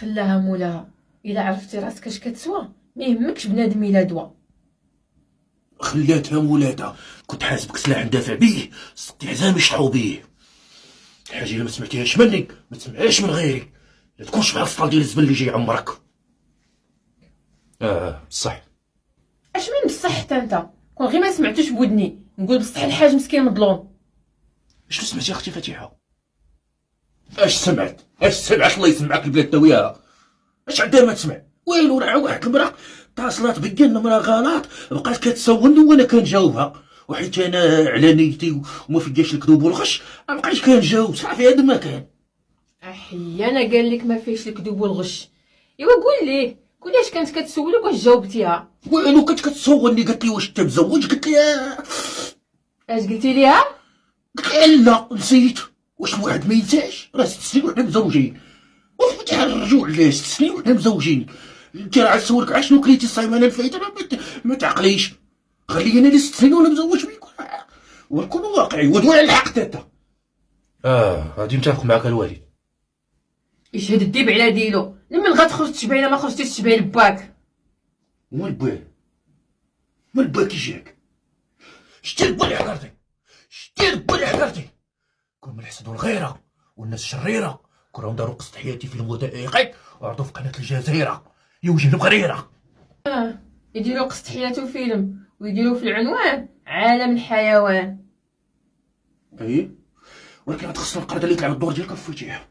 خلاها مولاها. الا عرفتي راسك اش كتسوى ما يهمكش بنادم الا دوا. خلاتها مولاتها، كنت حاسبك سلاح ندافع بيه، صدتي عزامي شطحو بيه. الحاجه الا ما سمعتيهاش مني ما تسمعهاش من غيري، لا تكونش بحال السطال ديال الزبل اللي جاي عمرك. بصح. اش من بصح حتى انت كون غير ما سمعتوش بودني نقول بصح الحاج مسكين مظلوم. شنو سمعتي اختي فاتحه؟ اش سمعت الله يسمعك البلاد تاويها. اش عندها ما تسمع؟ ويلو راه واحد المراه اتصلات بيا المراه غلط، بقات كتسولني وانا كنجاوبها، وحيت انا على نيتي وما فياش الكذوب والغش ما بقيتش كنجاوب. صافي هذا ما كان. انا قال لك ما فيهش الكذوب والغش. ايوا قول لي اش كانت كتسولك واش جاوبتيها؟ ويلو كنت كتسولني قالت لي واش انت مزوج، قلت لها اش قلتي ليها؟ قلت لها لا نسيت. واش الواحد ما ينساش؟ راه 6 سنين وحنا مزوجين، وفتح الرجوع علاش 6 سنين وحنا مزوجين. انت راه نسولك على شنو كليتي الصيمانه الفايته ما تعقليش. خليني انا لي 6 سنين وانا مزوج بيك ونكون واقعي ودوي على الحق تاتا. غادي نتفق معاك الوالد. يشهد الديب على ديلو. لمن غتخرج تشبعي ما خرجتيش تشبعي لباك. وين باه؟ من باكي جاك؟ شتي البالي حضرتي، كون من الحسد والغيره والناس شريره كلهم داروا قصة حياتي في الوثائقي وعرضوا في قناه الجزيره يوجهوا بغريره. يديروا قصة حياته فيلم ويديروا في العنوان عالم الحيوان. ولكن غتخصنا القرده اللي تلعب الدور ديالك في الفتيح.